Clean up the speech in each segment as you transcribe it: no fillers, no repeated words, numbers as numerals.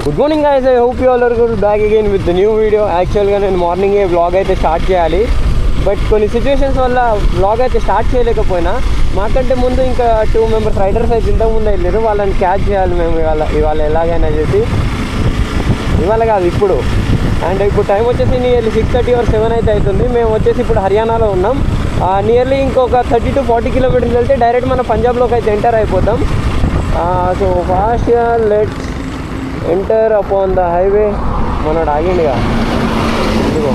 Good morning guys, I hope you all are good back again with new video. యాక్చువల్గా నేను మార్నింగే vlog అయితే start చేయాలి, but కొన్ని సిచ్యువేషన్స్ వల్ల వ్లాగ్ అయితే స్టార్ట్ చేయలేకపోయినా. మాకంటే ముందు ఇంకా 2 మెంబర్స్ రైడర్స్ అయితే ఇంతకుముందు వెళ్ళారు, వాళ్ళని క్యాచ్ చేయాలి మేము ఇవాళ ఎలాగైనా చేసి. ఇవాళ కాదు ఇప్పుడు. అండ్ ఇప్పుడు టైం వచ్చేసి నియర్లీ 6:30 or 7 అయితే అవుతుంది. మేము వచ్చేసి ఇప్పుడు హర్యానాలో ఉన్నాం. నియర్లీ ఇంకొక 30 to 40 కిలోమీటర్స్ వెళ్తే డైరెక్ట్ మన పంజాబ్లోకి అయితే ఎంటర్ అయిపోతాం. సో ఫాస్ట్గా let's enter upon the highway. మనోడు ఆగిండిగా ఇదిగో.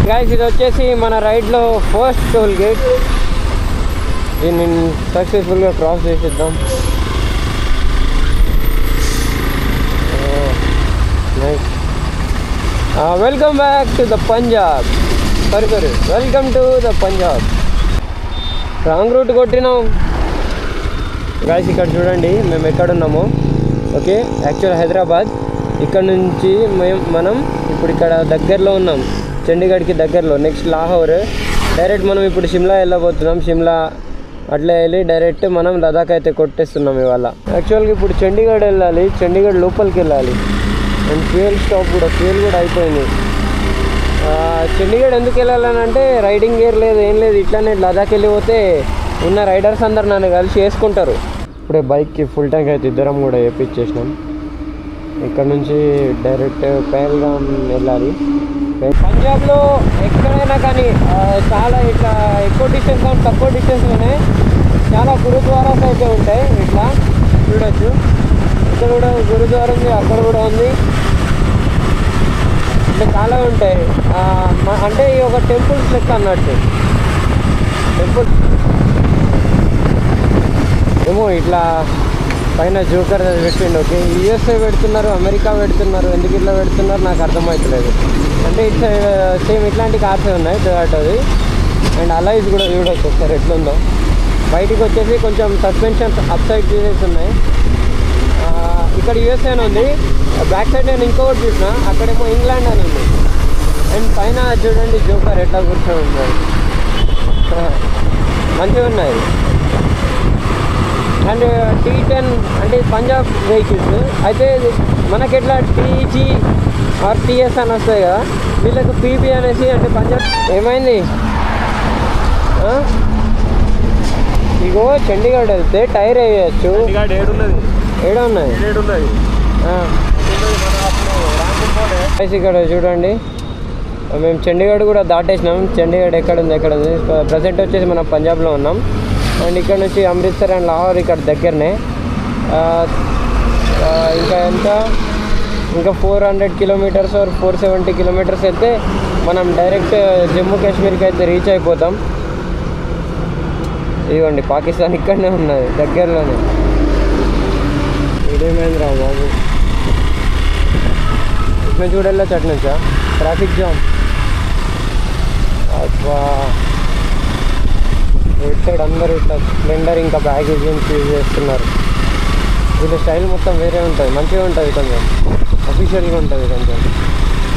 గైస్, ఇది వచ్చేసి మన రైడ్లో ఫస్ట్ టోల్ గేట్. దీన్ని సక్సెస్ఫుల్గా క్రాస్ చేసిద్దాం. Nice. Welcome back to the Punjab. సరే welcome to the Punjab. Wrong route కొట్టినాం గైస్. ఇక్కడ చూడండి మేము ఎక్కడున్నామో. Okay, actual Hyderabad. ఇక్కడ నుంచి మనం ఇప్పుడు ఇక్కడ దగ్గరలో ఉన్నాం, చండీగఢ్కి దగ్గరలో. నెక్స్ట్ లాహోర్. డైరెక్ట్ మనం ఇప్పుడు షిమ్లా వెళ్ళబోతున్నాం. షిమ్లా అట్లా వెళ్ళి డైరెక్ట్ మనం లదాఖ్ అయితే కొట్టేస్తున్నాం ఇవాళ. యాక్చువల్గా ఇప్పుడు చండీగఢ్ వెళ్ళాలి, చండీగఢ్ లోపలికి వెళ్ళాలి. అండ్ ఫ్యూయల్ కూడా అయిపోయింది. చండీగఢ్ ఎందుకు వెళ్ళాలని అంటే రైడింగ్ గేర్ లేదు, ఏం లేదు. ఇట్లానే లదాఖ్ వెళ్ళిపోతే ఉన్న రైడర్స్ అందరు నన్ను కలిసి వేసుకుంటారు. ఇప్పుడే బైక్కి ఫుల్ ట్యాంక్ అయితే ఇద్దరం కూడా వేయించేసినాం. ఇక్కడ నుంచి డైరెక్ట్ పహల్గామ్ వెళ్ళాలి. పంజాబ్లో ఎక్కడైనా కానీ చాలా ఇట్లా ఎక్కువ డిస్టెన్స్ కానీ తక్కువ డిస్టెన్స్లోనే చాలా గురుద్వారాస్ అయితే ఉంటాయి. ఇట్లా చూడొచ్చు. ఇక్కడ కూడా గురుద్వారా ఉంది, అక్కడ కూడా ఉంది. ఇట్లా చాలా ఉంటాయి. అంటే ఈ ఒక టెంపుల్స్ లెక్క అన్నట్టు. టెంపుల్ ఏమో ఇట్లా పైన జోకర్ పెట్టిండు. ఓకే, యూఎస్ఏ పెడుతున్నారు, అమెరికా పెడుతున్నారు. ఎందుకు ఇట్లా పెడుతున్నారు నాకు అర్థమవుతలేదు. అంటే ఇట్లా సేమ్ ఇట్లాంటి కార్సే ఉన్నాయి టొయోటాది. అండ్ అలాయిస్ కూడా చూడవచ్చు ఒకసారి ఎట్లుందో. బయటికి వచ్చేసి కొంచెం సస్పెన్షన్స్ అప్ సైడ్ చేసేసి ఉన్నాయి. ఇక్కడ యూఎస్ఏ అని ఉంది, బ్యాక్ సైడ్ నేను ఇంకొకటి చూసిన, అక్కడేమో ఇంగ్లాండ్ అని ఉంది. అండ్ పైన చూడండి జోకర్ ఎట్లా కూర్చొని ఉన్నాయి. మంచిగా ఉన్నాయి. అండ్ T10 అంటే పంజాబ్ వెహికల్స్ అయితే మనకి ఎట్లా TG ఆర్ TS అని వస్తాయి కదా, వీళ్ళకి PB అనేసి. అంటే పంజాబ్ ఏమైంది. ఇగో చండీగఢ్ వెళ్తే టైర్ వేయచ్చు. ఏడు ఉన్నాయి. ఇక్కడ చూడండి మేము చండీగఢ్ కూడా దాటేసినాం. చండీగఢ్ ఎక్కడ ఉంది ప్రజెంట్ వచ్చేసి మనం పంజాబ్లో ఉన్నాం. అండ్ ఇక్కడ నుంచి అమృత్సర్ అండ్ లాహోర్ ఇక్కడ దగ్గరనే. ఇంకా 400 కిలోమీటర్స్ ఆర్ 470 కిలోమీటర్స్ వెళ్తే మనం డైరెక్ట్ జమ్మూ కాశ్మీర్కి అయితే రీచ్ అయిపోతాం. ఇదిగోండి పాకిస్తాన్ ఇక్కడనే ఉన్నది దగ్గరలోనే. ఇదేమైందిరా బాబు. మేము చూడెళ్ళచ్చు అటు నుంచా. Traffic jam. అబ్బా, రోడ్ సైడ్ అందరూ ఇట్లా స్ప్లెండర్ ఇంకా బ్యాగేజెన్స్ యూజ్ చేస్తున్నారు. వీళ్ళ స్టైల్ మొత్తం వేరే ఉంటుంది, మంచిగా ఉంటుంది, కొంచెం అఫీషియల్గా ఉంటుంది. కొంచెం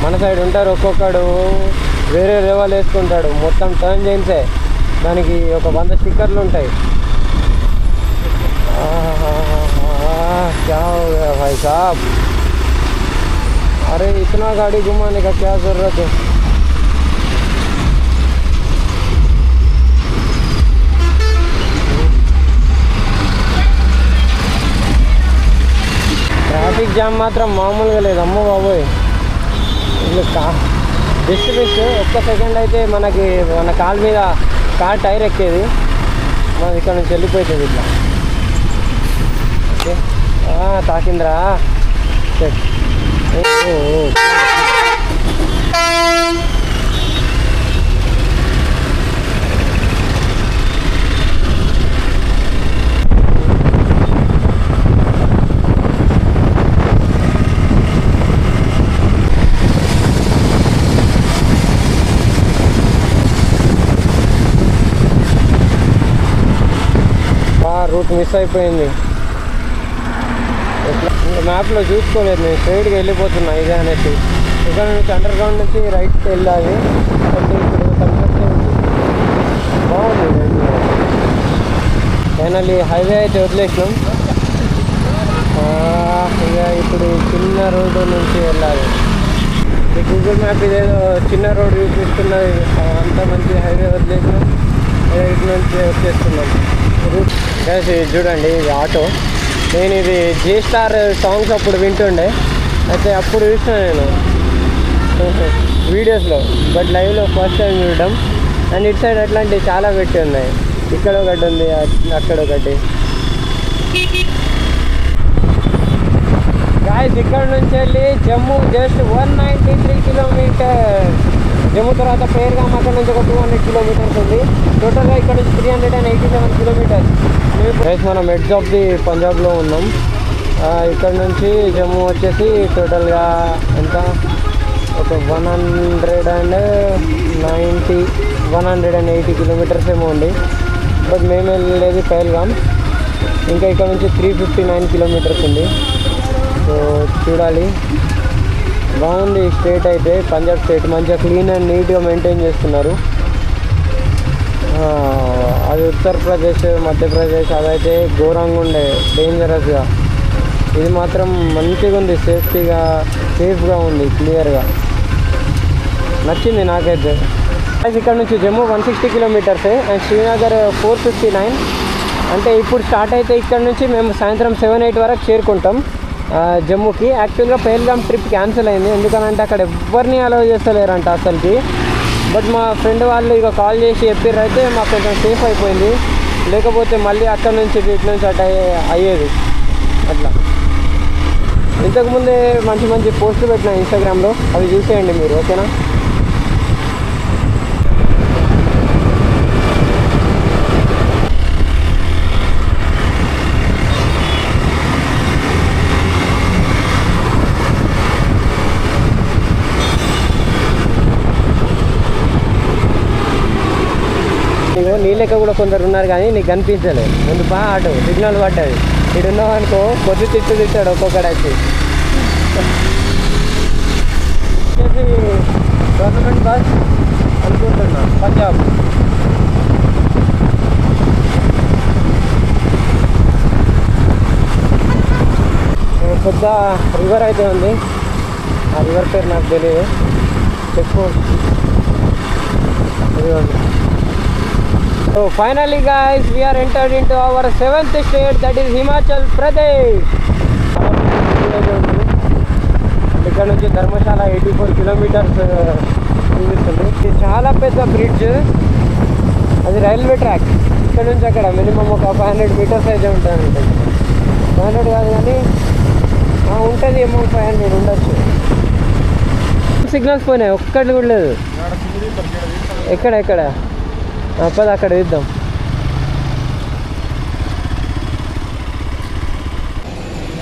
మన సైడ్ ఉంటారు ఒక్కొక్కడు వేరే లెవెల్ వేసుకుంటాడు. మొత్తం టర్న్ చేయించే దానికి ఒక 100 స్టిక్కర్లు ఉంటాయి. क्या हो गया भाई साहब, अरे इतना गाड़ी घुमाने का क्या ज़रूरत है. ట్రాఫిక్ జామ్ మాత్రం మామూలుగా లేదు. అమ్మో బాబోయ్, జస్ట్ ఒక్క సెకండ్ అయితే మనకి మన కాల్ మీద కార్ టైర్ ఎక్కేది. మనది ఇక్కడ నుంచి వెళ్ళిపోతుంది ఇట్లా. ఓకే, తాకిందిరా. మిస్ అయిపోయింది. ఇంకా మ్యాప్లో చూసుకోలేదు నేను, స్ట్రైట్గా వెళ్ళిపోతున్నా ఇదే అనేసి. ఇక్కడ నుంచి అండర్ గ్రౌండ్ నుంచి రైట్కి వెళ్ళాలి. అంటే ఇప్పుడు కన్స్ట్రక్షన్ బాగుంది. ఫైనల్లీ హైవే అయితే వదిలేసినాం. ఇక ఇప్పుడు చిన్న రోడ్డు నుంచి వెళ్ళాలి. ఈ గూగుల్ మ్యాప్ ఇదేదో చిన్న రోడ్ చూపిస్తున్నది, అంత మంచి హైవే వదిలేసినాం. ఇటు నుంచి వచ్చేస్తున్నాం. ఇది చూడండి, ఇది ఆటో. నేను ఇది జే స్టార్ సాంగ్స్ అప్పుడు వింటుండే, అయితే అప్పుడు చూసిన నేను వీడియోస్లో, బట్ లైవ్లో ఫస్ట్ టైం చూడడం. అండ్ ఇటు సైడ్ అట్లాంటివి చాలా పెట్టి ఉన్నాయి. ఇక్కడ ఒకటి ఉంది, అక్కడ ఒకటి. గాయస్ ఇక్కడ నుంచి వెళ్ళి జమ్మూ జస్ట్ 193 కిలోమీటర్స్. జమ్మూ తర్వాత పేర్గామ్ అక్కడ నుంచి ఒక 200 కిలోమీటర్స్ ఉంది. టోటల్గా ఇక్కడ నుంచి 387 కిలోమీటర్స్. గైస్ మనం ఎడ్జ్ ఆఫ్ ది పంజాబ్లో ఉన్నాం. ఇక్కడ నుంచి జమ్మూ వచ్చేసి టోటల్గా ఎంత, ఒక 180 కిలోమీటర్స్ ఏమో ఉంది. బట్ మేము వెళ్ళేది పేల్గామ్. ఇంకా ఇక్కడ నుంచి 359 కిలోమీటర్స్ ఉంది. సో చూడాలి. బాగుంది స్టేట్ అయితే, పంజాబ్ స్టేట్ మంచిగా క్లీన్ అండ్ నీట్గా మెయింటైన్ చేస్తున్నారు. అది ఉత్తరప్రదేశ్, మధ్యప్రదేశ్ అదైతే ఘోరంగా ఉండే, డేంజరస్గా. ఇది మాత్రం మంచిగా ఉంది, సేఫ్గా ఉంది, క్లియర్గా నచ్చింది నాకైతే. ఇక్కడ నుంచి జమ్మూ 160 కిలోమీటర్సే అండ్ శ్రీనగర్ 459. అంటే ఇప్పుడు స్టార్ట్ అయితే ఇక్కడ నుంచి మేము సాయంత్రం 7-8 వరకు చేరుకుంటాం జమ్మూకి. యాక్చువల్గా పేల్గామ్ ట్రిప్ క్యాన్సిల్ అయింది, ఎందుకనంటే అక్కడ ఎవరిని అలౌ చేస్తలేరంట అసలుకి. బట్ మా ఫ్రెండ్ వాళ్ళు ఇక కాల్ చేసి చెప్పారు, అయితే మాకు కొంచెం సేఫ్ అయిపోయింది. లేకపోతే మళ్ళీ అక్కడ నుంచి ఇటు నుంచి అటు అయ్యేది అట్లా. ఇంతకుముందే మంచి మంచి పోస్టులు పెట్టిన ఇన్స్టాగ్రామ్లో, అవి చూసేయండి మీరు, ఓకేనా. నీ లెక్క కూడా కొందరు ఉన్నారు కానీ నీకు కనిపించలేదు. ముందు ఆటో సిగ్నల్ పడ్డది, ఇటు ఉన్నావు అనుకో కొద్ది తిట్టాడు ఒక్కొక్కడు వచ్చి. గవర్నమెంట్ బస్ అనుకుంటున్నా, పంజాబ్. పెద్ద రివర్ అయితే ఉంది, ఆ రివర్ పేరు నాకు తెలియదు. చెక్కు. So finally guys, we are entered into our 7th state, that is Himachal Pradesh. ఇక్కడ నుంచి ధర్మశాల 84 కిలోమీటర్స్ చూపిస్తుంది. ఇది చాలా పెద్ద బ్రిడ్జ్, అది రైల్వే ట్రాక్. ఇక్కడ నుంచి అక్కడ మినిమం ఒక 500 మీటర్స్ అయితే ఉంటుంది. 500 కాదు కానీ ఉంటుంది ఏమో, 500 ఉండొచ్చు. సిగ్నల్స్ పోయినాయి, ఒక్కటి కూడా లేదు. ఎక్కడ పద అక్కడ ఇద్దాం.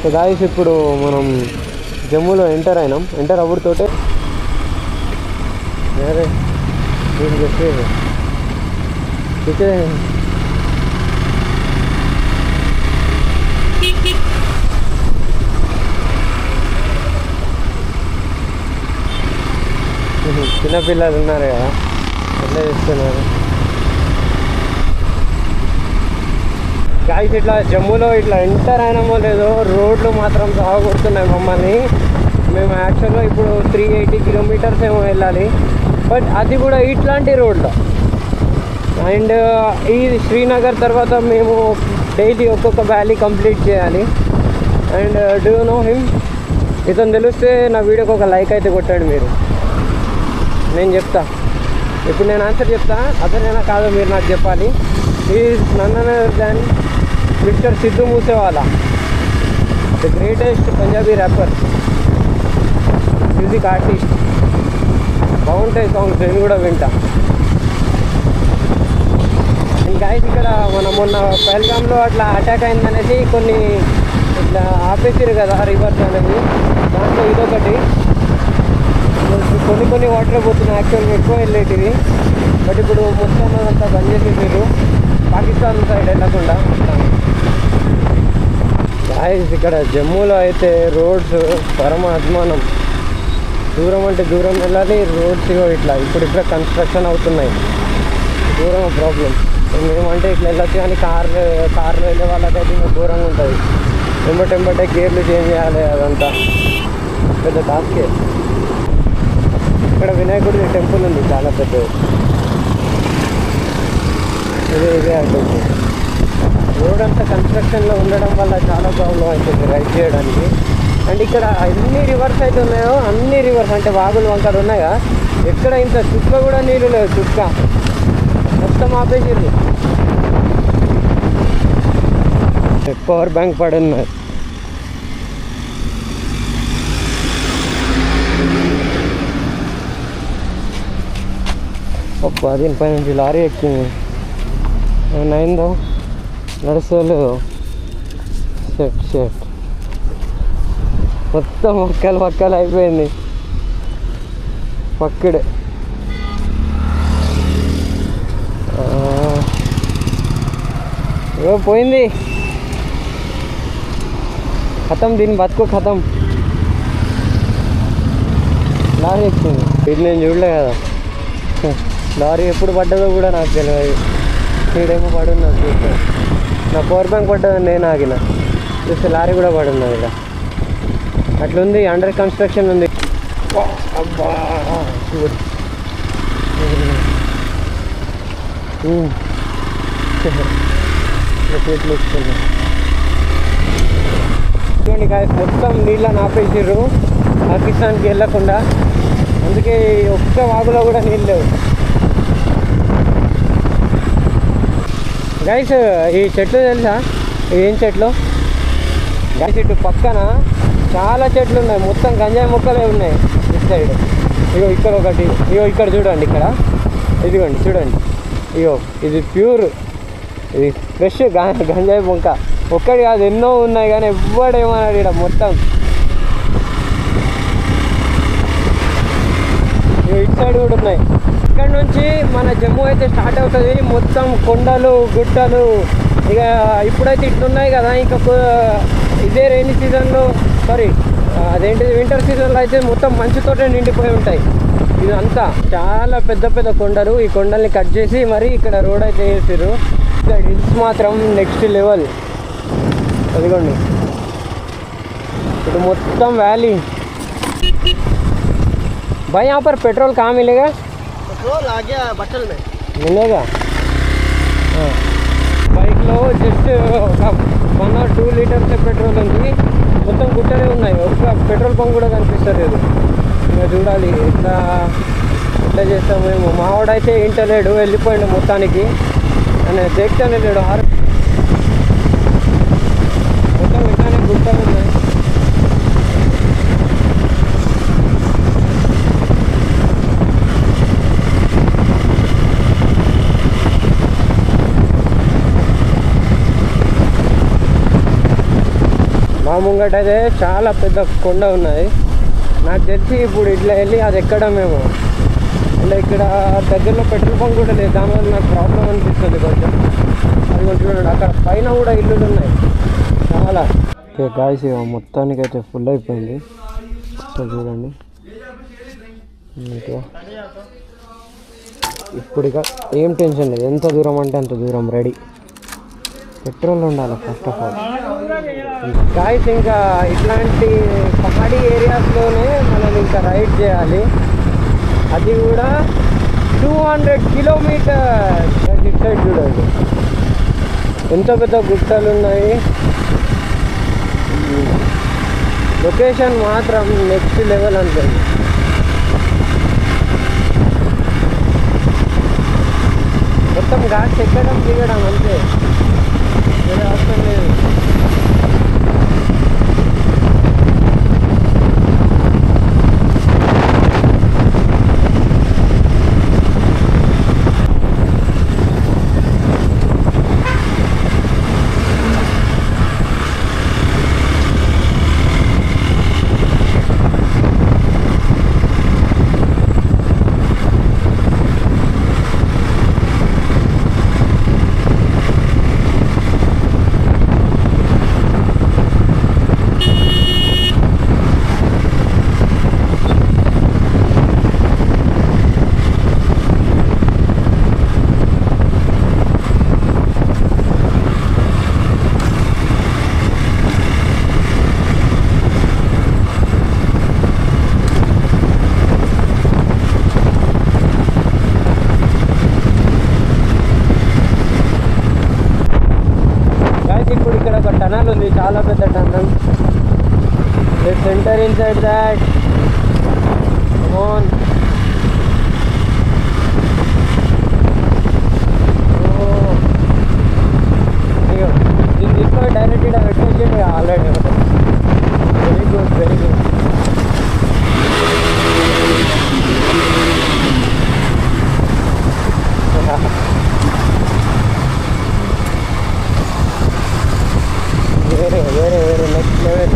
సో గాయస్ ఇప్పుడు మనం జమ్మూలో ఎంటర్ అయినాం. ఎంటర్ అవ్వడుతోటే అరే చెప్పేది చిన్నపిల్లలు ఉన్నారు కదా, ఎట్లా చేస్తున్నారు గాయస్. ఇట్లా జమ్మూలో ఇట్లా ఎంటర్ అయినామో లేదో, రోడ్లు మాత్రం సాగొడుతున్నాయి మమ్మల్ని. మేము యాక్చువల్గా ఇప్పుడు 380 కిలోమీటర్స్ ఏమో వెళ్ళాలి, బట్ అది కూడా ఇట్లాంటి రోడ్లో. అండ్ ఈ శ్రీనగర్ తర్వాత మేము డైలీ ఒక్కొక్క వ్యాలీ కంప్లీట్ చేయాలి. And do you know him? ఇతను తెలిస్తే నా వీడియోకి ఒక లైక్ అయితే కొట్టండి మీరు. నేను చెప్తా, ఇప్పుడు నేను ఆన్సర్ చెప్తా, అతనేనా కాదో మీరు నాకు చెప్పాలి. Is none other than Mr Sidhu Moosewala, the greatest Punjabi rapper, music artist. బాగుంటాయి సాంగ్స్, నేను కూడా వింటా. ఇంకా ఇక్కడ మొన్న పహల్గామ్లో అట్లా అటాక్ అయిందనేసి కొన్ని ఇట్లా ఆపేసారు కదా రివర్స్ అనేది, దాంట్లో ఇదొకటి. కొన్ని వాటర్ పోతున్నాయి, యాక్చువల్గా ఎక్కువ వెళ్ళేటివి. బట్ ఇప్పుడు మొత్తం అంతా బంద్ చేసేసారు, పాకిస్తాన్ సైడ్ వెళ్ళకుండా. ఇక్కడ జమ్మూలో అయితే రోడ్స్ పరమ అధ్వానం. దూరం అంటే దూరం వెళ్ళాలి, రోడ్స్ ఇట్లా ఇప్పుడు కన్స్ట్రక్షన్ అవుతున్నాయి. దూరం ప్రాబ్లం. మేమంటే ఇట్లా వెళ్ళొచ్చు, కానీ కార్లో వెళ్ళే వాళ్ళకైతే ఇంకా దూరంగా ఉంటుంది. ఎంబటే గేర్లు చేంజ్ చేయాలి, అదంతా పెద్ద టాస్కే. ఇక్కడ వినాయకుడి టెంపుల్ ఉంది, చాలా పెద్దది. ఇదే అడ్డు. రోడ్ అంతా కన్స్ట్రక్షన్లో ఉండడం వల్ల చాలా ప్రాబ్లం అవుతుంది రైడ్ చేయడానికి. అండ్ ఇక్కడ ఎన్ని రివర్స్ అయితే ఉన్నాయో అన్ని రివర్స్ అంటే వాగులు వంకలు ఉన్నాయా, ఎక్కడ ఇంత చుక్క కూడా నీళ్ళు లేవు. చుక్క మొత్తం ఆపేసింది. పవర్ బ్యాంక్ పడి ఉన్నది. దీనిపై నుంచి లారీ ఎక్కింది. ఏమైందో నడుస్తలేదు. షెట్ మొత్తం పక్కలు అయిపోయింది. పక్కడే పోయింది. ఖతం, దీని బతుకు ఖతం. లారీ ఎక్కింది. ఇది నేను చూడలే కదా, లారీ ఎప్పుడు పడ్డదో కూడా నాకు తెలియదు. ఈడేమో పడున్నది చూస్తే. నా పవర్ బ్యాంక్ పడ్డదని నేను ఆగిన, చూస్తే లారీ కూడా పడున్నది. ఇక్కడ అట్లుంది, అండర్ కన్స్ట్రక్షన్ ఉంది. అబ్బా చూడండి గాయస్, మొత్తం నీళ్ళని ఆపేసారు పాకిస్తాన్కి వెళ్ళకుండా. అందుకే ఒక్క వాగులో కూడా నీళ్ళు లేవు. గైస్ ఈ చెట్లు తెలుసా, ఏం చెట్లు గైస్? ఇటు పక్కన చాలా చెట్లు ఉన్నాయి, మొత్తం గంజాయి మొక్కలే ఉన్నాయి. ఇటు సైడ్ ఇగో ఇక్కడ ఒకటి, ఇగో ఇక్కడ చూడండి, ఇక్కడ ఇదిగోండి చూడండి, ఇగో ఇది ప్యూర్, ఇది ఫ్రెష్ గంజాయి మొక్క. ఒక్కటి కాదు, ఎన్నో ఉన్నాయి, కానీ ఎవ్వడేమన్నాడు ఇక్కడ మొత్తం. ఇటు సైడ్ కూడా ఉన్నాయి. ఇక్కడ నుంచి మన జమ్మూ అయితే స్టార్ట్ అవుతుంది. మొత్తం కొండలు గుట్టలు. ఇక ఇప్పుడైతే ఇట్లున్నాయి కదా, ఇంకా ఇదే రైనీ సీజన్లో అదేంటిది వింటర్ సీజన్లో అయితే మొత్తం మంచుతోటే నిండిపోయి ఉంటాయి. ఇదంతా చాలా పెద్ద పెద్ద కొండలు. ఈ కొండల్ని కట్ చేసి మరి ఇక్కడ రోడ్ అయితే వేసారు. హిల్స్ మాత్రం నెక్స్ట్ లెవెల్. అదిగోండి ఇప్పుడు మొత్తం వ్యాలీ. भाई यहाँ पर पेट्रोल कहाँ मिलेगा? पेट्रोल आ गया बटल में मिलेगा. हाँ, బైక్లో జస్ట్ ఒక 1 or 2 లీటర్స్ పెట్రోల్ ఉంది. మొత్తం గుట్టలే ఉన్నాయి, ఒక్క పెట్రోల్ బంక్ కూడా కనిపిస్తలేదు. ఇంకా చూడాలి ఎట్లా చేస్తాం మేము. మావాడైతే ఇంటలేడు, వెళ్ళిపోయాడు మొత్తానికి. నేను దేక్తానే లేడు. మొత్తం ఇట్లానే గుట్టలు ఉన్నాయి. మా ముంగట అయితే చాలా పెద్ద కొండ ఉన్నది. నాకు తెలిసి ఇప్పుడు ఇట్లా వెళ్ళి అది ఎక్కడం మేము. అంటే ఇక్కడ దగ్గరలో పెట్రోల్ బంక్ కూడా లేదు, దానివల్ల నాకు ప్రాబ్లం అనిపిస్తుంది కొంచెం. అది కొంచెం చూడండి, అక్కడ పైన కూడా ఇల్లులు ఉన్నాయి చాలా. గాయస్ మొత్తానికి అయితే ఫుల్ అయిపోయింది. సో చూడండి ఇప్పుడు ఇక ఏం టెన్షన్ లేదు, ఎంత దూరం అంటే అంత దూరం రెడీ. పెట్రోల్ ఉండాలి ఫస్ట్ ఆఫ్ ఆల్. గాయస్ ఇంకా ఇట్లాంటి పహాడీ ఏరియాస్లోనే మనం ఇంకా రైడ్ చేయాలి, అది కూడా 200 కిలోమీటర్స్. ఇటు సైడ్ చూడండి ఎంత పెద్ద గుట్టలు ఉన్నాయి. లొకేషన్ మాత్రం నెక్స్ట్ లెవెల్ అంటుంది. మొత్తం ఘాట్స్ ఎక్కడం దిగడం అంతే, వేరే అవసరం లేదు. చాలా పెద్ద tunnel. Let's enter inside that. Come on. దీన్ని తీసుకొని డైరెక్ట్ ఇక్కడ పెట్టేసి already. Very good, very good. వేరే వేరే వేరే నెక్స్ట్ లెవెల్.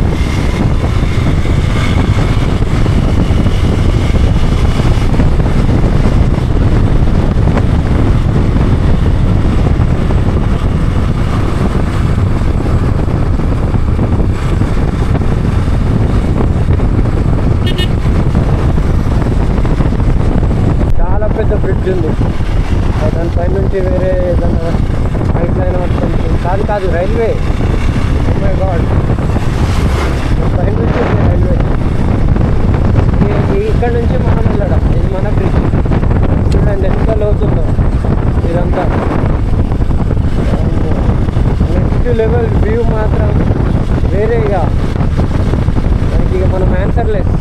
చాలా పెద్ద బ్రిడ్జ్ ఉంది. దానిపై నుంచి వేరే ఏదైనా పైప్ లైన్ వస్తుంది. కాదు రైల్వే. మై గాడ్, పై నుంచి రైల్వే. ఇక్కడ నుంచి మనం వెళ్ళడం. ఇది మన బ్రిడ్జ్. చూడండి ఎంత లోతుందో ఇదంతా. నెక్స్ట్ లెవెల్ వ్యూ మాత్రం వేరేగా. దానికి ఇక మనం ఆన్సర్లెస్.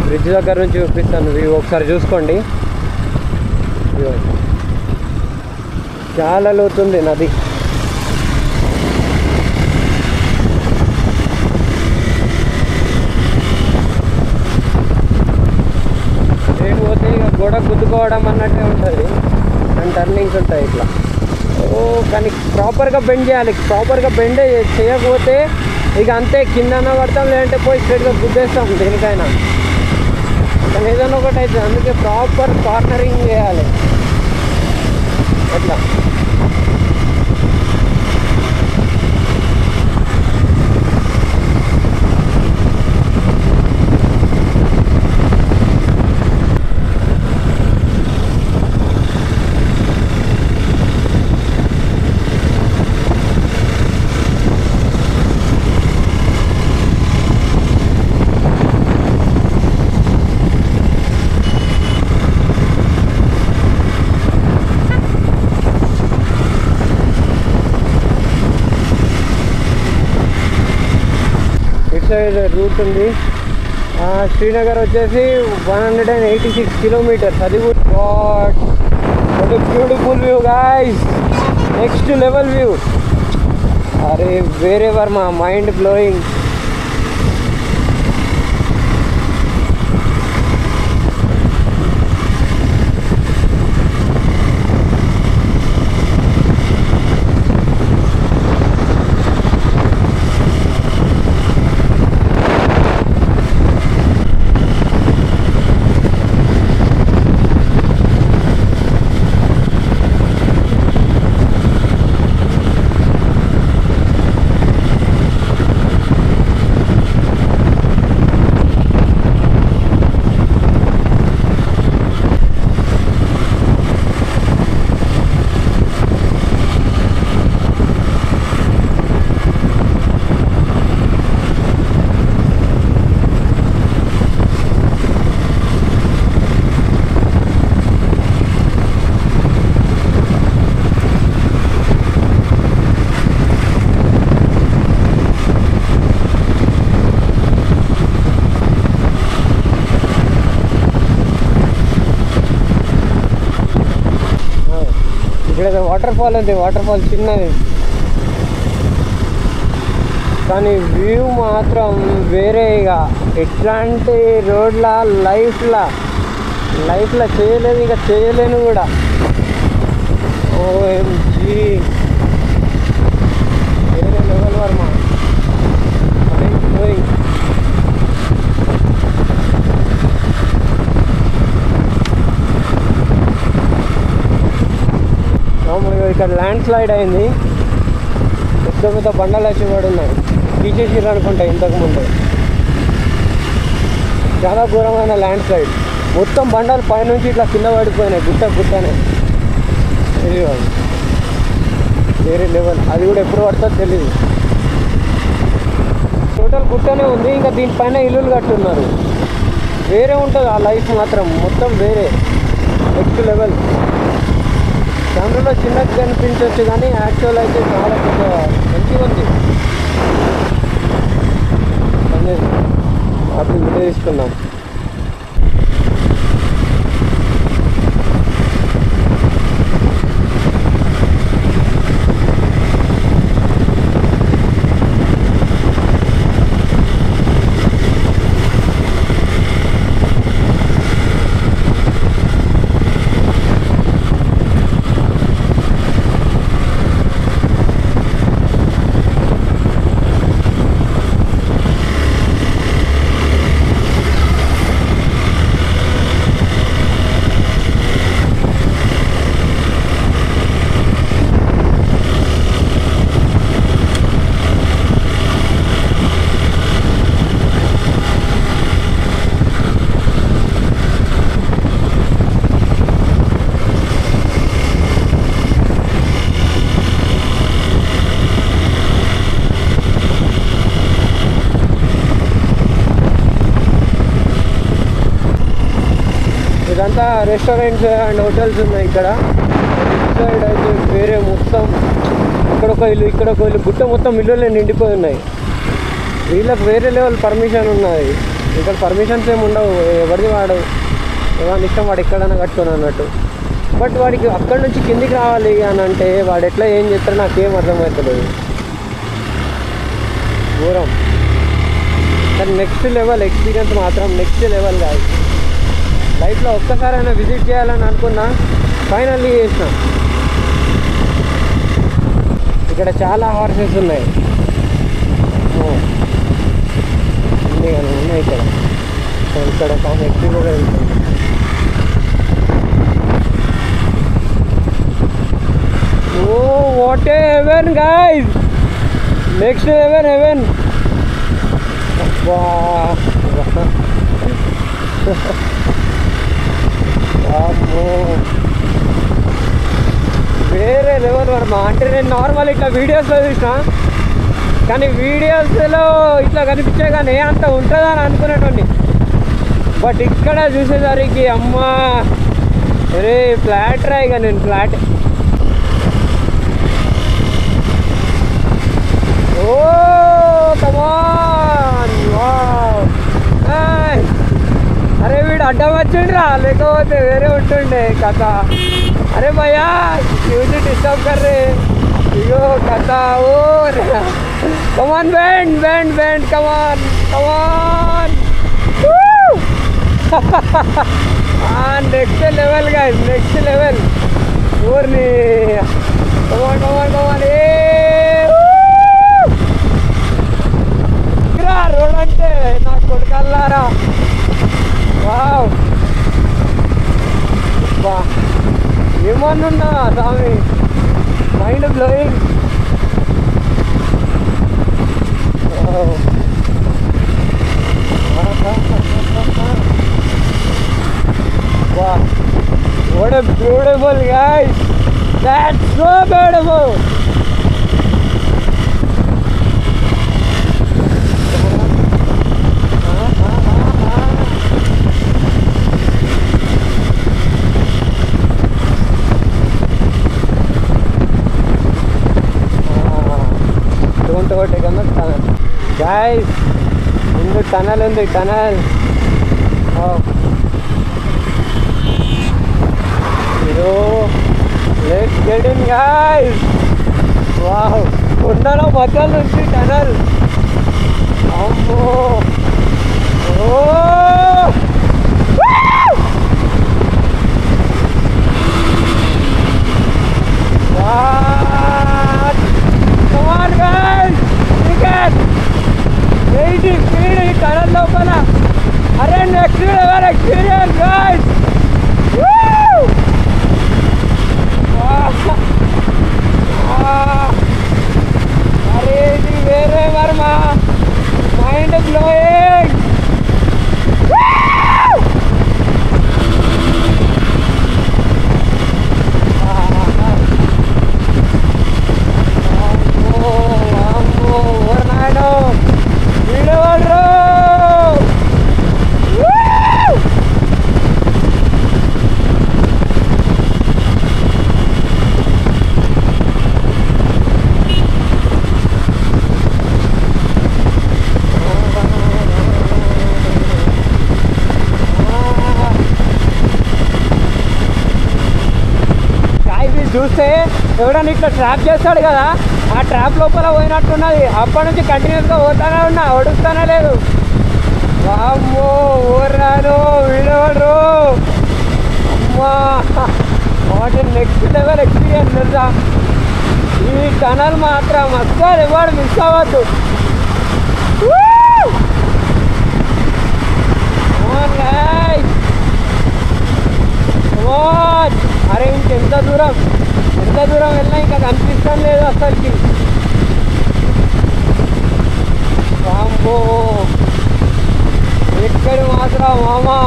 బ్రిడ్జ్ దగ్గర నుంచి చూపిస్తాను వ్యూ, ఒకసారి చూసుకోండి. చాలా లోతుంది నది. ట్రైన్ పోతే ఇక గోడ గుద్దుకోవడం అన్నట్టే ఉంటుంది. అండ్ టర్నింగ్స్ ఉంటాయి ఇట్లా. కానీ ప్రాపర్గా బెండ్ చేయాలి. ప్రాపర్గా బెండ్ చేయకపోతే ఇక అంతే, కిందన పడతాం, లేదంటే పోయి స్ట్రైట్గా గుద్దేస్తాం దేనికైనా. కానీ ఏదైనా ఒకటి అయితే అందుకే ప్రాపర్ కార్నరింగ్ చేయాలి అట్లా. సైడ్ రూట్ ఉంది. శ్రీనగర్ వచ్చేసి 186 కిలోమీటర్స్. అది what beautiful view guys. Next level view. అరే వేరే వర్మ, మైండ్ బ్లోయింగ్. ఇక్కడ వాటర్ ఫాల్ ఉంది. వాటర్ ఫాల్ చిన్నది కానీ వ్యూ మాత్రం వేరే. ఇక ఎట్లాంటి రోడ్ల లైఫ్లో చేయలేదు, ఇక చేయలేను కూడా. ఓఎంజీ వేరే లెవెల్ వర్మ. ఇక్కడ ల్యాండ్ స్లైడ్ అయింది. పెద్ద బండలు వచ్చి పడి ఉన్నాయి. తీసేసిర్రు అనుకుంటా ఇంతకుముందు. చాలా ఘోరమైన ల్యాండ్ స్లైడ్. మొత్తం బండలు పైనుంచి ఇట్లా కింద పడిపోయినాయి. గుట్టనే వేరే లెవెల్. అది కూడా ఎప్పుడు పడుతుందో తెలియదు. టోటల్ గుట్టనే ఉంది. ఇంకా దీనిపైన ఇల్లులు కట్టున్నారు. వేరే ఉంటుంది ఆ లైఫ్ మాత్రం, మొత్తం వేరే. Next level. కెమెరాలో చిన్నగా కనిపించవచ్చు కానీ యాక్చువల్ అయితే చాలా పెద్ద మంచిగా ఉంది. అప్పుడు వీడియో తీసుకున్నాం. ఇదంతా రెస్టారెంట్స్ అండ్ హోటల్స్ ఉన్నాయి ఇక్కడ. ఇటు సైడ్ అయితే వేరే మొత్తం ఇక్కడ ఒక ఇల్లు, ఇక్కడ ఒక ఇల్లు, గుట్ట మొత్తం ఇల్లులే నిండిపోయి ఉన్నాయి. వీళ్ళకి వేరే లెవెల్ పర్మిషన్ ఉన్నది. ఇక్కడ పర్మిషన్స్ ఏమి ఉండవు, ఎవరిది వాడు ఎవరి ఇష్టం వాడు ఎక్కడైనా కట్టుకొని అన్నట్టు. బట్ వాడికి అక్కడి నుంచి కిందికి రావాలి అని అంటే వాడు ఎట్లా ఏం చేస్తారో నాకేం అర్థమవుతలేదు. దూరం కానీ నెక్స్ట్ లెవెల్ ఎక్స్పీరియన్స్ మాత్రం నెక్స్ట్ లెవెల్ కాదు. లైఫ్లో ఒక్కసారైనా విజిట్ చేయాలని అనుకున్నా, ఫైనల్లీ చేసిన. ఇక్కడ చాలా హార్సెస్ ఉన్నాయి, అన్నీ కానీ ఉన్నాయి ఇక్కడ. ఇక్కడ చాలా ఎక్కువగా వెళ్తుంది. Oh what a heaven guys, next heaven heaven. వేరే లెవెల్ వర్మ. అంటే నేను నార్మల్ ఇట్లా వీడియోస్లో చూసిన, కానీ వీడియోస్లో ఇట్లా కనిపించే కానీ అంత ఉంటుందా అని అనుకునేటోని. బట్ ఇక్కడ చూసేసరికి అమ్మా అరే ఫ్లాట్ రా. ఇక నేను ఫ్లాట్. ఓ కమాన్, అరే వీడు అడ్డం వచ్చిండ్రా, లేకపోతే వేరే ఉంటుండే కథ. అరే భయ్యా మ్యూజి డిస్టర్బ్ కర్రే. ఇగో కథ. Oh come on bend bend bend, come on come on. Next level guys, next level. ఊరిని కమాన్ కమాన్ కమాన్. రోడ్ అంటే నా కొడుకల్లారా. వావ్ బా ఏమన్నా స్వామి, మైండ్ బ్లోయింగ్. వా what a beautiful guys, that's so beautiful. Guys ముందు టనల్ ఉంది, tunnel. Let's get in guys. Wow కొండలో మధ్య నుంచి టనల్. అమ్మో ఓ come on guys, ticket 80 speed ఈ టనల్ లోపల. అరే నెక్స్ట్ లెవెల్ ఎక్స్పీరియన్స్ గైస్. అరే ఇది వేరే వర్మ, మైండ్ బ్లోయింగ్. చూస్తే ఎవడన్నా ఇట్లా ట్రాప్ చేస్తాడు కదా, ఆ ట్రాప్ లోపల పోయినట్టున్నది. అప్పటి నుంచి కంటిన్యూస్గా పోతానే ఉన్నా, ఒడుస్తానే లేదు. వామ్మో ఓర్రాను వీడోడు అమ్మా, వాటి నెక్స్ట్ లెవెల్ ఎక్స్పీరియన్స్ తెలుసా. ఈ టనల్ మాత్రం అస్సలు ఎవరు మిస్ అవ్వద్దు. అరే ఇంకెంత దూరం వెళ్ళినా ఇంకా కనిపిస్తాను లేదు అసలుకి. వామ్మో ఎక్కడి మాత్రం మామా.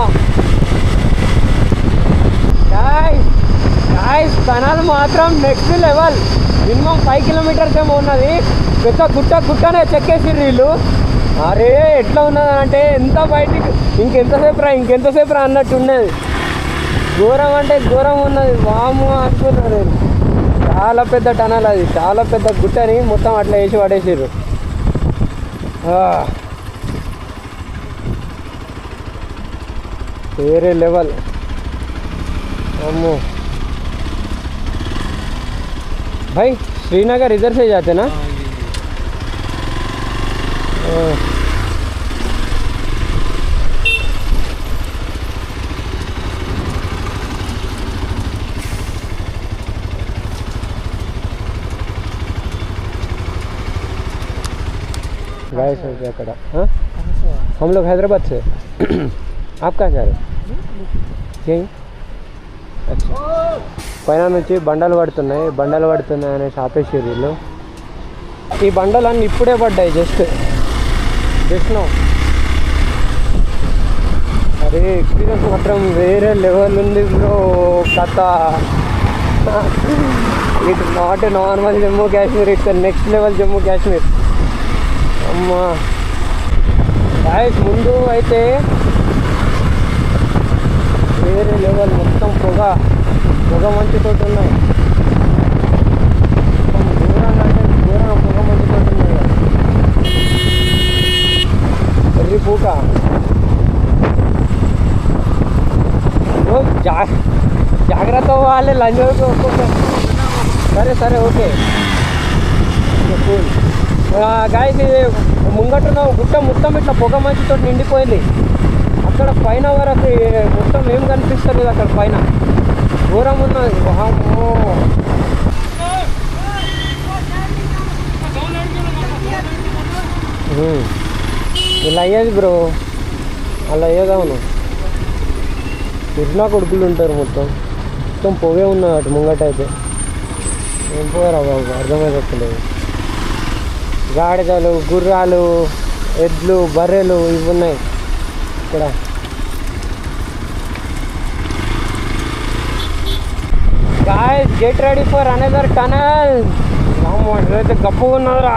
గాయ్స్ టనల్ మాత్రం నెక్స్ట్ లెవెల్. మినిమం 5 కిలోమీటర్స్ ఏమో ఉన్నది. పెద్ద గుట్టనే చెక్కేసిర్రు వీళ్ళు. అరే ఎట్లా ఉన్నది అంటే ఎంత బయటికి ఇంకెంతసేపు రా అన్నట్టు ఉన్నది. ఘోరం అంటే ఘోరం ఉన్నది. వాము అనుకున్నా నేను. చాలా పెద్ద టనల్ అది, చాలా పెద్ద గుట్టని మొత్తం అట్లా వేసి పడేసిర్రు. వేరే లెవెల్. अम्मो भाई श्रीनगर इधर से जाते ना? गाइस क्या हम लोग हैदराबाद से आप कहाँ जा रहे हो? यहीं పైన నుంచి బండలు పడుతున్నాయి అనేసి ఆపేసారు వీళ్ళు. ఈ బండలన్నీ ఇప్పుడే పడ్డాయి, జస్ట్ నో. అరే ఎక్స్పీరియన్స్ మాత్రం వేరే లెవెల్ ఉంది బ్రో. కథ it not normal Jammu Kashmir, it's next level Jammu Kashmir. అమ్మా గాయ్స్ ముందు అయితే వేరే లెవెల్, మొత్తం పొగ మంచుతోటి ఉన్నాయి. దూరంగా అంటే దూరంగా పొగ మంచుతోటి ఉన్నాయి. ఎర్రి పూక జాగ్రత్త పోవాలి. లంచ్ సరే ఓకే కూల్. గాయస్ ఇది ముంగట్టున్న గుట్ట మొత్తం ఇట్లా పొగ మంచుతో నిండిపోయింది. అక్కడ పైన వరకు మొత్తం ఏం కనిపిస్తలేదు. అక్కడ పైన ఘోరం ఉన్నది. వామ్మో ఇలా అయ్యేది బ్రో, అలా అయ్యేది. అవును తిరునా కొడుకులు ఉంటారు. మొత్తం పొగే ఉన్నది అటు ముంగట. అయితే ఏం పోయారా బాబు, అర్థమైపోతలేదు. గాడిదలు, గుర్రాలు, ఎడ్లు, బర్రెలు ఇవి ఉన్నాయి ఇక్కడ. Guys, get ready for another tunnel. వామ్మో ఇదైతే గప్పుగా ఉన్నదిరా.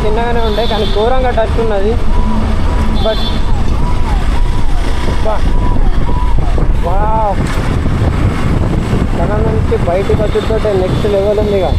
చిన్నగానే ఉండే కానీ ఘోరంగా టచ్ ఉన్నది. బట్ వావ్ టనల్ నుంచి బయటకు వచ్చుతుంటే నెక్స్ట్ లెవెల్ ఉంది. ఇక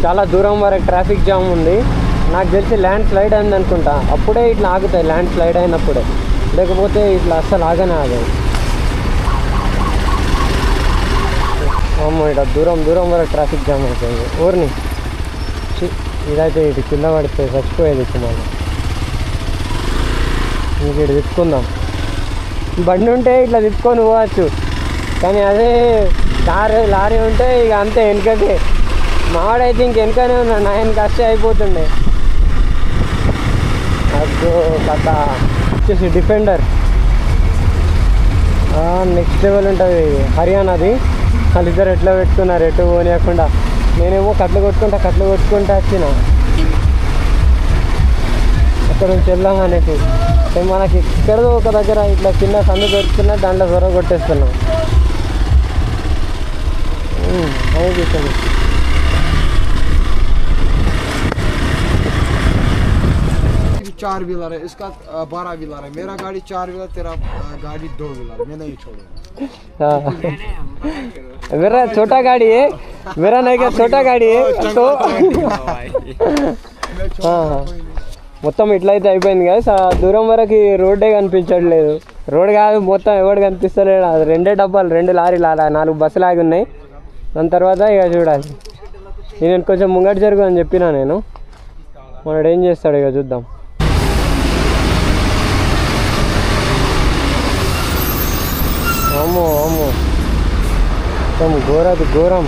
చాలా దూరం వరకు ట్రాఫిక్ జామ్ ఉంది. నాకు తెలిసి ల్యాండ్ స్లైడ్ అయింది అనుకుంటా. అప్పుడే ఇట్లా ఆగుతాయి ల్యాండ్ స్లైడ్ అయినప్పుడే. లేకపోతే ఇట్లా అస్సలు ఆగనే ఆగదు. అమ్మో ఇట్లా దూరం దూరం వరకు ట్రాఫిక్ జామ్ అవుతుంది. ఊరిని ఇదైతే ఇటు కింద పడితే చచ్చిపోయేది ఇటు మళ్ళీ. ఇంక ఇటు తిప్పుకుందాం. బండి ఉంటే ఇట్లా తిప్పుకొని పోవచ్చు, కానీ అదే లారీ ఉంటే ఇక అంతే వెనకకే. మావాడైతే ఇంక వెనకనే ఉన్నాడు, నా వెనక కష్టే అయిపోతుండే. అదో కథ వచ్చేసి డిఫెండర్ నెక్స్ట్ లెవెల్ ఉంటుంది. హర్యానాది. వాళ్ళిద్దరు ఎట్లా పెట్టుకున్నారు ఎటు పోనీయకుండా. నేనేమో కట్లు కొట్టుకుంటా వచ్చిన అక్కడ నుంచి వెళ్దాం అనేసి. మనకి ఎక్కడో ఒక దగ్గర ఇట్లా చిన్న సందు పెడుతున్నా, దాంట్లో త్వర కొట్టేస్తున్నాం. అనిపిస్తుంది. चार व्हीलर है, इसका 12 व्हीलर है. मेरा गाड़ी 4 व्हीलर, तेरा गाड़ी 2 व्हीलर. मैं नहीं छोड़ूंगा. मेरा छोटा गाड़ी है, मेरा नहीं क्या छोटा गाड़ी है. तो మొత్తం ఇట్లా అయితే అయిపోయింది కదా. దూరం వరకు రోడ్డే కనిపించట్లేదు. రోడ్ కాదు మొత్తం, ఎవడు కనిపిస్తలేడు. అది 2 డబ్బాలు, 2 లారీలు, 4 బస్సులు ఆగి ఉన్నాయి. దాని తర్వాత ఇక చూడాలి. నేను కొంచెం ముంగటి జరుగు అని చెప్పినా నేను. మనడు ఏం చేస్తాడు ఇక చూద్దాం. అమ్మో మొత్తం ఘోరం.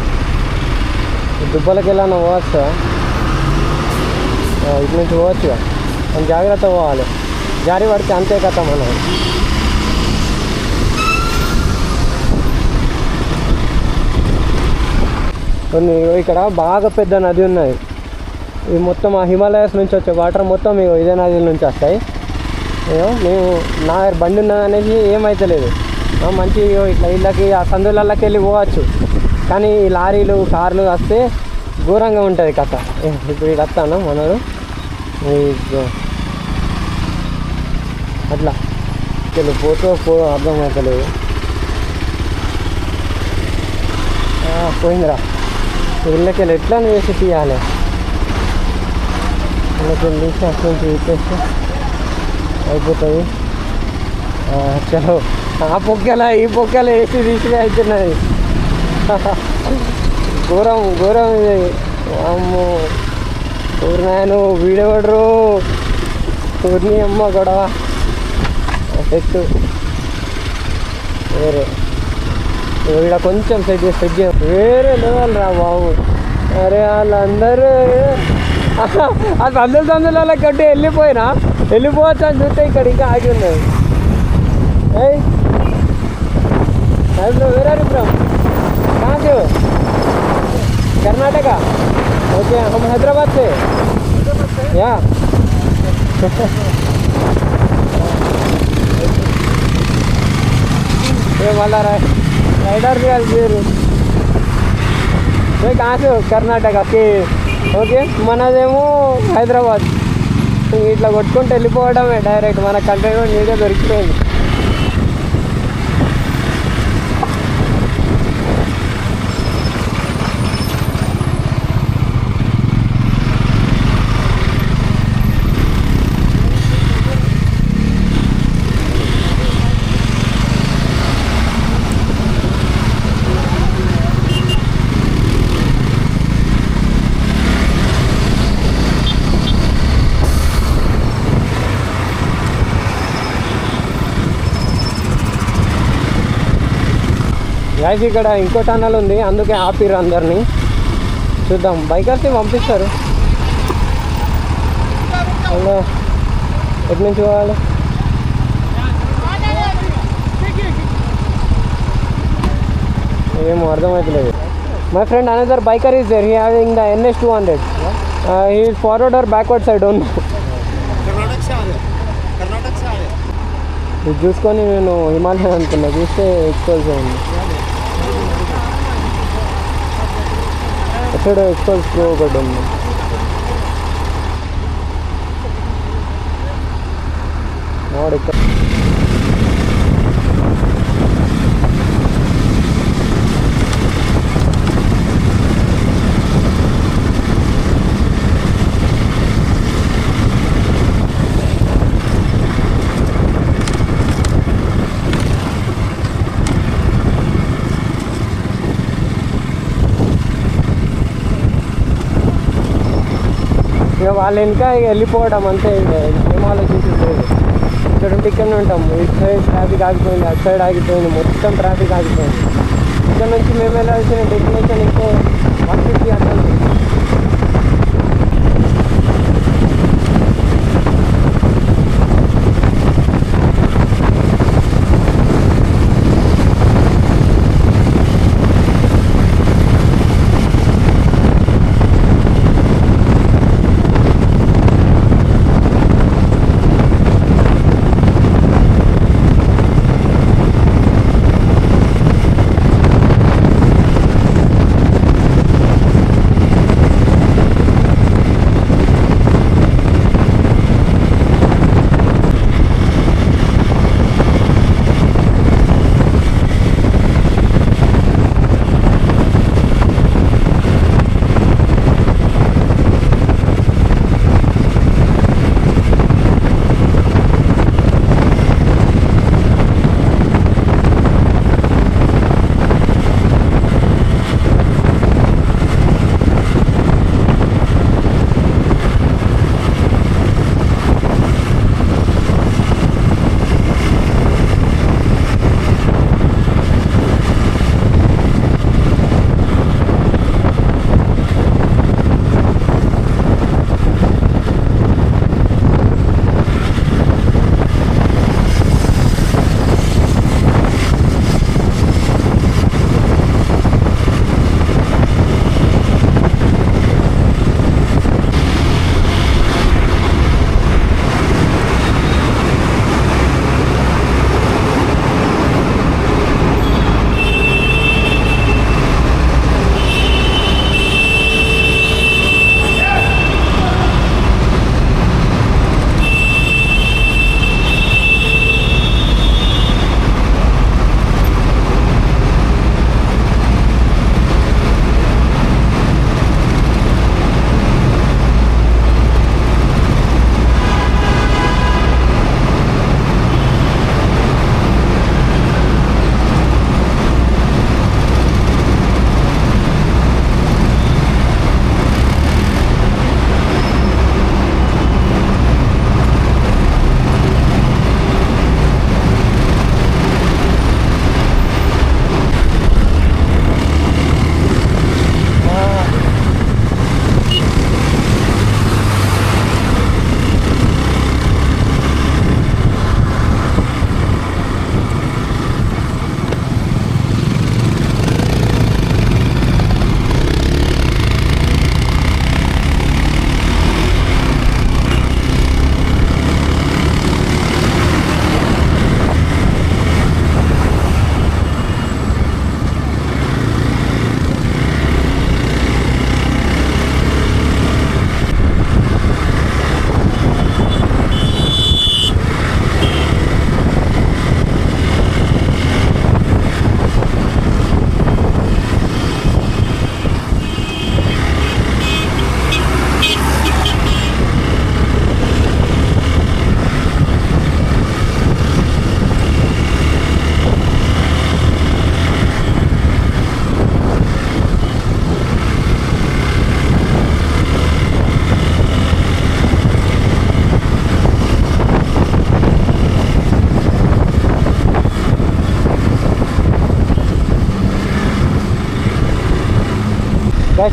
దుబ్బలకి వెళ్ళాను పోవచ్చా? ఇటు నుంచి పోవచ్చుగా. మనం జాగ్రత్త పోవాలి, జారి పడితే అంతే కథ. మనం కొన్ని ఇక్కడ బాగా పెద్ద నది ఉన్నది. ఇది మొత్తం ఆ హిమాలయాస్ నుంచి వచ్చే వాటర్ మొత్తం ఇదే నది నుంచి వస్తాయి. మేము నా బండి ఉన్నదనేసి ఏమైతలేదు. మంచి ఇట్లా ఇళ్ళకి ఆ సందులకి వెళ్ళి పోవచ్చు. కానీ ఈ లారీలు కార్లు వస్తే ఘోరంగా ఉంటుంది కథ. ఇప్పుడు ఇది వస్తాను మనడు అట్లా పోతూ అర్థమవుతలేదు. పోయిందిరా. ఇళ్ళకి వెళ్ళి ఎట్లా వేసి తీయాలి. ఇళ్ళకి వెళ్ళి అక్కడి నుంచి తీసేస్తే అయిపోతుంది. చలో ఆ పొక్కల ఈ పొక్కల వేసి తీసుకుని అవుతున్నది. ఘోరం ఇది. అమ్మో ఊరినాయను వీడేవాడరు. ఊరిని అమ్మ గొడవ సెట్ వేరే. ఇక్కడ కొంచెం సెట్ వేరే లెవెల్ రా బాబు. అరే వాళ్ళందరూ ఆ సందుల కట్టి వెళ్ళిపోవచ్చు అని చూస్తే ఇక్కడ ఇంకా ఆగి ఉన్నది. వేరే ఫ్రమ్ కాదు कर्नाटका. ओके हम हैदराबाद से या ये वाला राइडर भी अलगेरू कहाँ से कर्नाटका के ఓకే మనదేమో హైదరాబాద్. ఇట్లా కొట్టుకుంటూ వెళ్ళిపోవడమే డైరెక్ట్. మన కంటెంట్ వీడియో దొరికిపోయింది. గైస్ ఇక్కడ ఇంకో టన్నల్ ఉంది, అందుకే ఆపిర్రు అందరినీ. చూద్దాం, బైకర్స్ని పంపిస్తారు. అలా ఎటు నుంచి పోవాలి? ఏమో అర్థమవుతలేదు. My friend another biker is there. He having the NS 200. He is forward or backward side own. ఇది చూసుకొని నేను హిమాలయ అనుకున్నా, చూస్తే ఎక్స్పోల్స్ ఉంది. ఇక్కడ ఎక్స్పోల్స్ ప్రో ఒకటి ఉంది. వాడు ఇక్కడ వాళ్ళ ఇంకా ఇక వెళ్ళిపోవడం అంతే, ఇక ఏం ఆలోచించలేదు. ఇక్కడ ఉంటే ఇక్కడనే ఉంటాం. ఇటు సైడ్ ట్రాఫిక్ ఆగిపోయింది, అటు సైడ్ ఆగిపోయింది, మొత్తం ట్రాఫిక్ ఆగిపోయింది. ఇక్కడ నుంచి మేము వెళ్ళాల్సిన డెస్టినేషన్ ఇంకో 150 అట్లా ఉంది.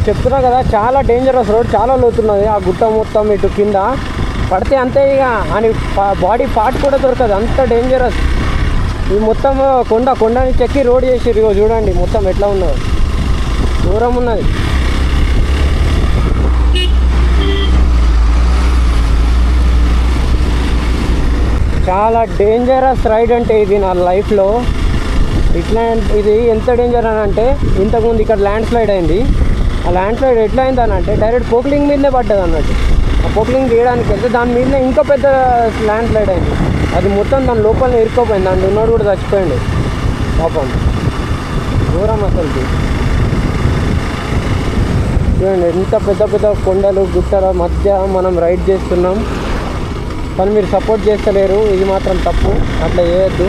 చెప్తున్నా కదా, చాలా డేంజరస్ రోడ్, చాలా లోతున్నది. ఆ గుట్ట మొత్తం ఇటు కింద పడితే అంతే, ఇక అని బాడీ పార్ట్ కూడా దొరకదు, అంత డేంజరస్. ఈ మొత్తం కొండని చెక్కి రోడ్ చేసిర్రు. ఇగో చూడండి మొత్తం ఎట్లా ఉన్నదో, దూరం ఉన్నది. చాలా డేంజరస్ రైడ్ అంటే ఇది నా లైఫ్లో. ఇది ఎంత డేంజర్ అని అంటే, ఇంతకుముందు ఇక్కడ ల్యాండ్ స్లైడ్ అయింది. ఆ ల్యాండ్ స్లైడ్ ఎట్లా అయింది అని అంటే, డైరెక్ట్ పోక్లింగ్ మీదనే పడ్డది అన్నట్టు. ఆ పోక్లింగ్ తీయడానికి వెళ్తే దాని మీదనే ఇంకా పెద్ద ల్యాండ్ స్లైడ్ అయింది. అది మొత్తం దాని లోపలనే ఇరుక్కోపోయింది. దాంట్లో ఉన్నోడు కూడా చచ్చిపోయింది పాపం. దూరం అసలుకి చూడండి, ఎంత పెద్ద పెద్ద కొండలు గుట్టల మధ్య మనం రైడ్ చేస్తున్నాం, కానీ మీరు సపోర్ట్ చేస్తలేరు. ఇది మాత్రం తప్పు, అట్లా చేయొద్దు.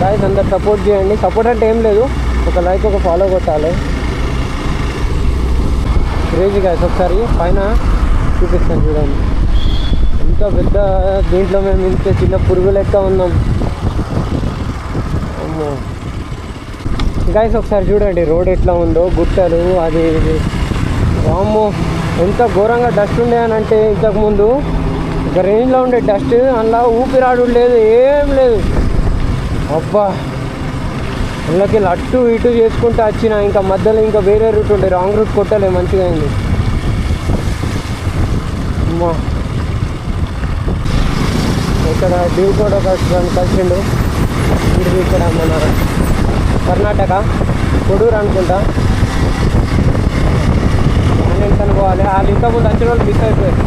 గాయ్స్ అందరు సపోర్ట్ చేయండి. సపోర్ట్ అంటే ఏం లేదు, ఒక లైక్ ఒక ఫాలో కొట్టాలి. Crazy guys. ఒకసారి పైన చూపిస్తాను చూడండి. ఇంత పెద్ద దీంట్లో మేము ఇంత చిన్న పురుగు లెక్క ఉన్నాం. అమ్మో గైస్ ఒకసారి చూడండి రోడ్ ఎట్లా ఉందో, గుట్టలు అది వామ్మో ఎంత ఘోరంగా డస్ట్ ఉండే అని అంటే ఇంతకుముందు ఒక రేంజ్లో ఉండే డస్ట్, అందులో ఊపిరాడు లేదు, ఏం లేదు. అబ్బా అందులోకి అటు ఇటు చేసుకుంటూ వచ్చిన, ఇంకా మధ్యలో ఇంకా వేరే రూట్ ఉండే, రాంగ్ రూట్ కొట్టలే, మంచిగా అయింది. అమ్మా ఇక్కడ డ్యూ కూడా కలిసిండు. ఇది ఇక్కడ మన కర్ణాటక కొడూరు అనుకుంటా. నేను కనుక్కోవాలి, వాళ్ళు ఇంతకుముందు వచ్చిన వాళ్ళు మిస్ అయిపోయారు.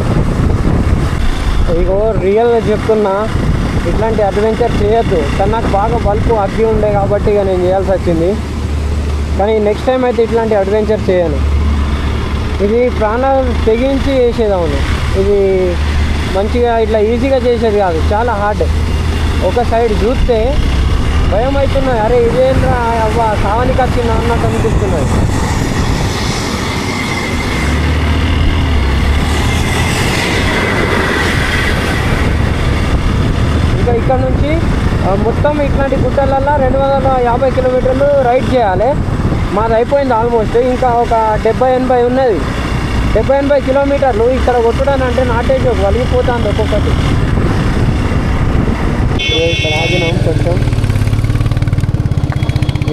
ఇగో రియల్గా చెప్తున్నా, ఇట్లాంటి అడ్వెంచర్ చేయొద్దు. కానీ నాకు బాగా బల్పు అగ్గి ఉండే కాబట్టి ఇక నేను చేయాల్సి వచ్చింది. కానీ నెక్స్ట్ టైం అయితే ఇట్లాంటి అడ్వెంచర్ చేయను. ఇది ప్రాణాలు తెగించి చేసేది. అవును, ఇది మంచిగా ఇట్లా ఈజీగా చేసేది కాదు, చాలా హార్డ్. ఒక సైడ్ చూస్తే భయం అవుతున్నాయి, అరే ఇదేంట్రా అవ్వ సావానికి వచ్చిందా అన్నట్టు అనిపిస్తున్నాయి. ఇంకా ఇక్కడ నుంచి మొత్తం ఇట్లాంటి గుట్టలల్లో 250 కిలోమీటర్లు రైడ్ చేయాలి. మాది అయిపోయింది ఆల్మోస్ట్. ఇంకా ఒక 70-80 ఉన్నది. 70-80 కిలోమీటర్లు ఇక్కడ కొట్టడానంటే నాటేజ్ వలిగిపోతుంది ఒక్కొక్కటి. ఇక్కడ ఆగినాం, కొంచెం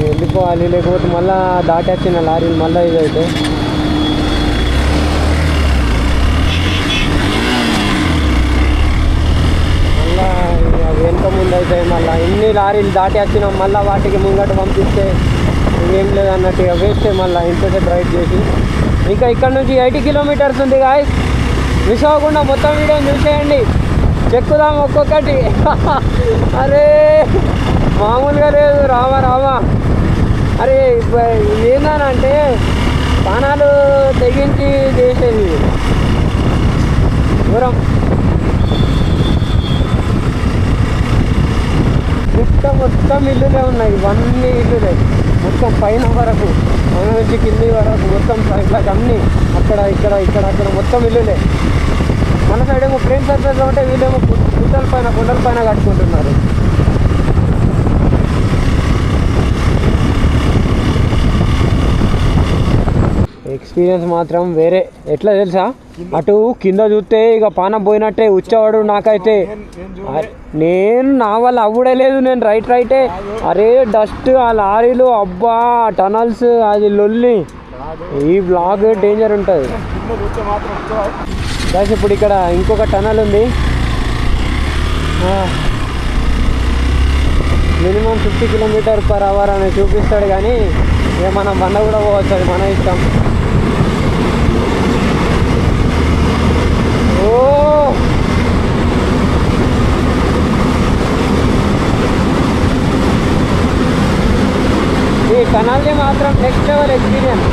వెళ్ళిపోవాలి, లేకపోతే మళ్ళీ దాటొచ్చిన లారీలు మళ్ళీ ఇదైతే. మళ్ళీ వెనుక ముందు అయితే మళ్ళీ ఎన్ని లారీలు దాటి వచ్చినాం, మళ్ళీ వాటికి ముంగట పంపిస్తే ఏం లేదన్నట్టు వేస్తే మళ్ళీ ఇంతసేపు రైడ్ చేసి. ఇంకా ఇక్కడ నుంచి 80 కిలోమీటర్స్ ఉంది గాయ్స్. మిస్ అవ్వకుండా మొత్తం వీడియో చూసేయండి, చెక్కుదాం ఒక్కొక్కటి. అరే మామూలుగా లేదు, రామా రామా. అరే ఏందనంటే ప్రాణాలు తెగించి చేసేది దూరం. మొత్తం ఇల్లులే ఉన్నాయి, ఇవన్నీ ఇల్లులే మొత్తం పైన వరకు, పైన నుంచి కింది వరకు మొత్తం ఇట్లా అన్నీ అక్కడ ఇక్కడ ఇక్కడ అక్కడ మొత్తం ఇల్లులే. మన సైడ్ ఏమో ఫ్రేమ్ సర్ఫేస్లో ఉంటే వీళ్ళేమో కొండల పైన కట్టుకుంటున్నారు. ఎక్స్పీరియన్స్ మాత్రం వేరే. ఎట్లా తెలుసా, అటు కింద చూస్తే ఇక పానం పోయినట్టే ఉచ్చవాడు నాకైతే. నేను నా వల్ల అవ్వడలేదు, నేను రైటే. అరే డస్ట్, ఆ లారీలు, అబ్బా టనల్స్, అది లొల్లి. ఈ బ్లాగ్ డేంజర్ ఉంటుంది. బస్ ఇప్పుడు ఇక్కడ ఇంకొక టనల్ ఉంది, మినిమం 50 km/h అని చూపిస్తాడు. కానీ ఇక మనం 100 కూడా పోవచ్చు, అది మన ఇష్టం. ఓ ఈ టనల్ది మాత్రం నెక్స్ట్ లెవెల్ ఎక్స్పీరియన్స్.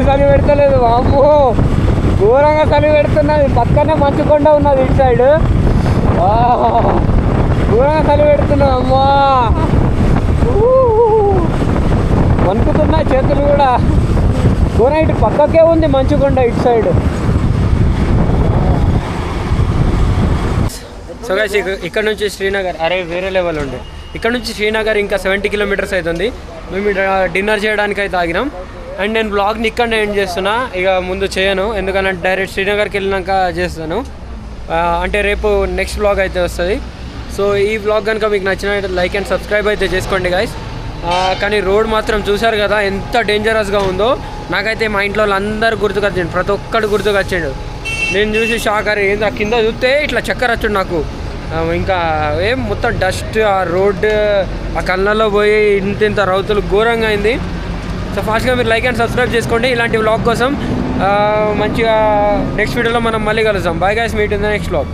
ఇది చలి పెడతలేదు అమ్మో, ఘోరంగా చలి పెడుతున్నది. పక్కనే మంచుకొండ ఉన్నది ఇటు సైడ్, ఘోరంగా చలి పెడుతున్నది అమ్మా. వణుకుతున్నాయి చేతులు కూడా. ఘోరం ఇటు పక్కకే ఉంది మంచుకొండ ఇటు సైడ్. సో గైస్ ఇక్కడ నుంచి శ్రీనగర్, అరే వేరే లెవెల్ ఉండే. ఇక్కడ నుంచి శ్రీనగర్ ఇంకా 70 కిలోమీటర్స్ అవుతుంది. మేము డిన్నర్ చేయడానికి అయితే ఆగినాం. అండ్ నేను బ్లాగ్ని ఇక్కడనే ఎండ్ చేస్తున్నా, ఇక ముందు చేయను, ఎందుకంటే డైరెక్ట్ శ్రీనగర్కి వెళ్ళినాక చేస్తాను. అంటే రేపు నెక్స్ట్ బ్లాగ్ అయితే వస్తుంది. సో ఈ బ్లాగ్ కనుక మీకు నచ్చినట్టు లైక్ అండ్ సబ్స్క్రైబ్ అయితే చేసుకోండి గైస్. కానీ రోడ్ మాత్రం చూశారు కదా ఎంత డేంజరస్గా ఉందో. నాకైతే మా ఇంట్లో అందరూ గుర్తుకొచ్చిండు, ప్రతి ఒక్కడు గుర్తుకొచ్చిండు. నేను చూసి షాక్, అరే ఏంది ఆ కింద చూస్తే ఇట్లా చక్కర వచ్చాడు నాకు. ఇంకా ఏం మొత్తం డస్ట్, ఆ రోడ్డు ఆ కళ్ళల్లో పోయి ఇంత రౌతులు ఘోరంగా అయింది. సో ఫాస్ట్గా మీరు లైక్ అండ్ సబ్స్క్రైబ్ చేసుకోండి ఇలాంటి వ్లాగ్ కోసం. మంచిగా నెక్స్ట్ వీడియోలో మనం మళ్ళీ కలుద్దాం. Bye guys, meet in the next vlog.